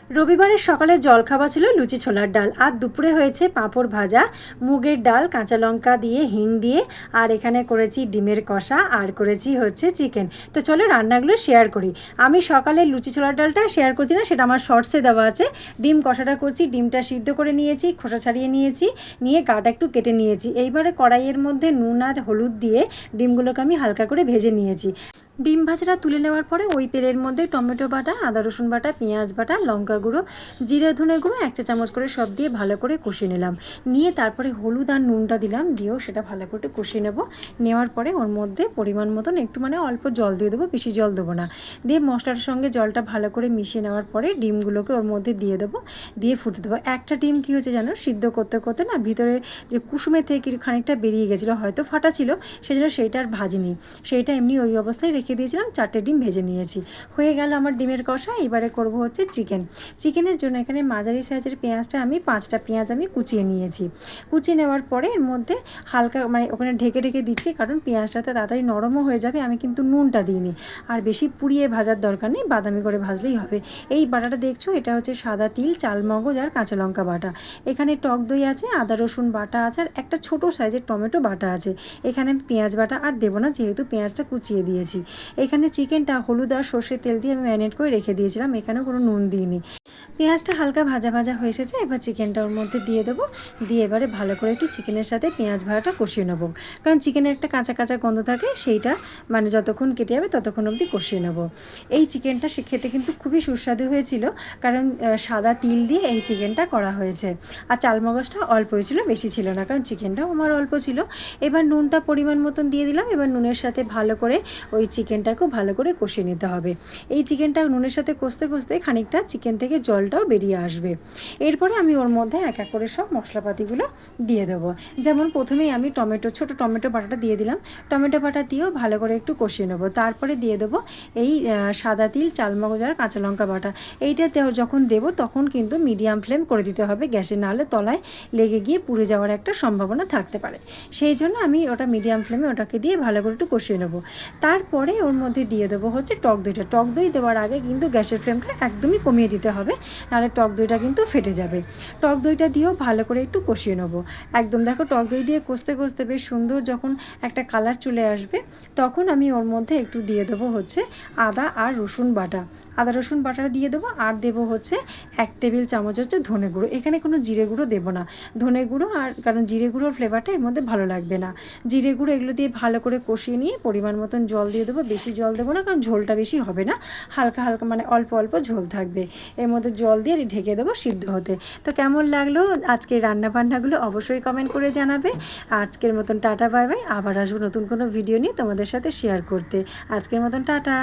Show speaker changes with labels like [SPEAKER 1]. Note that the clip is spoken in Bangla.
[SPEAKER 1] রবিবারের সকালে জলখাবার ছিল লুচি ছোলার ডাল, আর দুপুরে হয়েছে পাঁপড় ভাজা, মুগের ডাল, কাঁচা লঙ্কা দিয়ে, হিং দিয়ে, আর এখানে করেছি ডিমের কষা, আর করেছি হচ্ছে চিকেন। তো চলো রান্নাগুলো শেয়ার করি। আমি সকালে লুচি ছোলার ডালটা শেয়ার করছি না, সেটা আমার শর্টসে দেওয়া আছে। ডিম কষাটা করছি, ডিমটা সিদ্ধ করে নিয়েছি, খোসা ছাড়িয়ে নিয়েছি, নিয়ে গাটা একটু কেটে নিয়েছি। এইবারে কড়াইয়ের মধ্যে নুন আর হলুদ দিয়ে ডিমগুলোকে আমি হালকা করে ভেজে নিয়েছি। ডিম ভাজাটা তুলে নেওয়ার পরে ওই তেলের মধ্যে টমেটো বাটা, আদা রসুন বাটা, পেঁয়াজ বাটা, লঙ্কা গুঁড়ো, জিরে ধনে গুঁড়ো 1 চা চামচ করে সব দিয়ে ভালো করে কষিয়ে নিলাম। নিয়ে তারপরে হলুদ আর নুনটা দিলাম, দিয়েও সেটা ভালো করে কষিয়ে নেব। নেওয়ার পরে ওর মধ্যে পরিমাণ মতন একটু অল্প জল দিয়ে দেবো, বেশি জল দেবো না। দিয়ে মশলার সঙ্গে জলটা ভালো করে মিশিয়ে নেওয়ার পরে ডিমগুলোকে ওর মধ্যে দিয়ে দেবো, দিয়ে ফুটে দেবো। একটা ডিম কী হয়েছে জানো, সিদ্ধ করতে করতে না ভিতরে যে কুসুমের থেকে খানিকটা বেরিয়ে গেছিলো, হয়তো ফাটা ছিল, সেজন্য সেইটা আর ভাজিনি, সেইটা এমনি ওই অবস্থায় রেখে দিয়েছিলাম। 4টে ডিম ভেজে নিয়েছি। হয়ে গেল আমার ডিমের কষা। এবারে করব হচ্ছে চিকেন। চিকেনের জন্য এখানে মাঝারি সাইজের পেঁয়াজটা আমি 5টা পেঁয়াজ আমি কুচিয়ে নিয়েছি। কুচিয়ে নেওয়ার পরে এর মধ্যে হালকা ওখানে ঢেকে ঢেকে দিচ্ছি, কারণ পেঁয়াজটাতে তাড়াতাড়ি নরমও হয়ে যাবে। আমি কিন্তু নুনটা দিইনি, আর বেশি পুড়িয়ে ভাজার দরকার নেই, বাদামি করে ভাজলেই হবে। এই বাটাটা দেখছো, এটা হচ্ছে সাদা তিল, চাল মগজ আর কাঁচা লঙ্কা বাটা। এখানে টক দই আছে, আদা রসুন বাটা আছে, আর একটা ছোট সাইজের টমেটো বাটা আছে। এখানে পেঁয়াজ বাটা আর দেবো না, যেহেতু পেঁয়াজটা কুচিয়ে দিয়েছি। এখানে চিকেনটা হলুদ আর সর্ষের তেল দিয়ে আমি ম্যারিনেট করে রেখে দিয়েছিলাম, এখানেও কোনো নুন দিইনি। পেঁয়াজটা হালকা ভাজা ভাজা হয়ে এসেছে, এবার চিকেনটা ওর মধ্যে দিয়ে দেবো। দিয়ে এবারে ভালো করে একটু চিকেনের সাথে পেঁয়াজ ভাজাটা কষিয়ে নেবো, কারণ চিকেনের একটা কাঁচা কাঁচা গন্ধ থাকে, সেইটা যতক্ষণ কেটে যাবে ততক্ষণ অবধি কষিয়ে নেবো। এই চিকেনটা খেতে কিন্তু খুবই সুস্বাদু হয়েছিল, কারণ সাদা তিল দিয়ে এই চিকেনটা করা হয়েছে। আর চালমগজটা অল্প হয়েছিল, বেশি ছিল না, কারণ চিকেনটাও আমার অল্প ছিল। এবার নুনটা পরিমাণ মতন দিয়ে দিলাম। এবার নুনের সাথে ভালো করে ওই চিকেনটাকেও ভালো করে কষিয়ে নিতে হবে। এই চিকেনটা নুনের সাথে কষতে কষতে খানিকটা চিকেন থেকে জলটাও বেরিয়ে আসবে। এরপরে আমি ওর মধ্যে এক এক করে সব মশলাপাতিগুলো দিয়ে দেবো। যেমন প্রথমেই আমি ছোটো টমেটো বাটাটা দিয়ে দিলাম। টমেটো বাটা দিয়েও ভালো করে একটু কষিয়ে নেবো। তারপরে দিয়ে দেবো এই সাদা তিল, চালমগজ আর কাঁচা লঙ্কা বাটা। এইটা যখন দেবো তখন কিন্তু মিডিয়াম ফ্লেম করে দিতে হবে গ্যাসে, নাহলে তলায় লেগে গিয়ে পুড়ে যাওয়ার একটা সম্ভাবনা থাকতে পারে। সেই জন্য আমি ওটা মিডিয়াম ফ্লেমে ওটাকে দিয়ে ভালো করে একটু কষিয়ে নেবো। তারপরে ওর মধ্যে দিয়ে দেবো হচ্ছে টক দইটা। টক দই দেওয়ার আগে কিন্তু গ্যাসের ফ্লেমটা একদমই কমিয়ে দিতে হবে, নাহলে টক দইটা কিন্তু ফেটে যাবে। টক দইটা দিয়েও ভালো করে একটু কষিয়ে নেবো। একদম দেখো, টক দই দিয়ে কষতে কষতে বেশ সুন্দর যখন একটা কালার চলে আসবে, তখন আমি ওর মধ্যে একটু দিয়ে দেবো হচ্ছে আদা আর রসুন বাটা। আদা রসুন বাটাটা দিয়ে দেবো, আর দেবো হচ্ছে 1 টেবিল চামচ হচ্ছে ধনে গুঁড়ো। এখানে কোনো জিরে গুঁড়ো দেবো না, ধনে গুঁড়ো, আর কারণ জিরে গুঁড়োর ফ্লেভারটা এর মধ্যে ভালো লাগবে না। জিরে গুঁড়ো এগুলো দিয়ে ভালো করে কষিয়ে নিয়ে পরিমাণ মতন জল দিয়ে দেবো। বেশি জল দেবো না, কারণ ঝোলটা বেশি হবে না, হালকা হালকা অল্প অল্প ঝোল থাকবে। এর মধ্যে জল দিয়ে ঢেকে দেবো সিদ্ধ হতে। তো কেমন লাগলো আজকের রান্নাবান্নাগুলো অবশ্যই কমেন্ট করে জানাবে। আজকের মতন টাটা, বাই বাই। আবার আসবো নতুন কোনো ভিডিও নিয়ে তোমাদের সাথে শেয়ার করতে। আজকের মতন টাটা।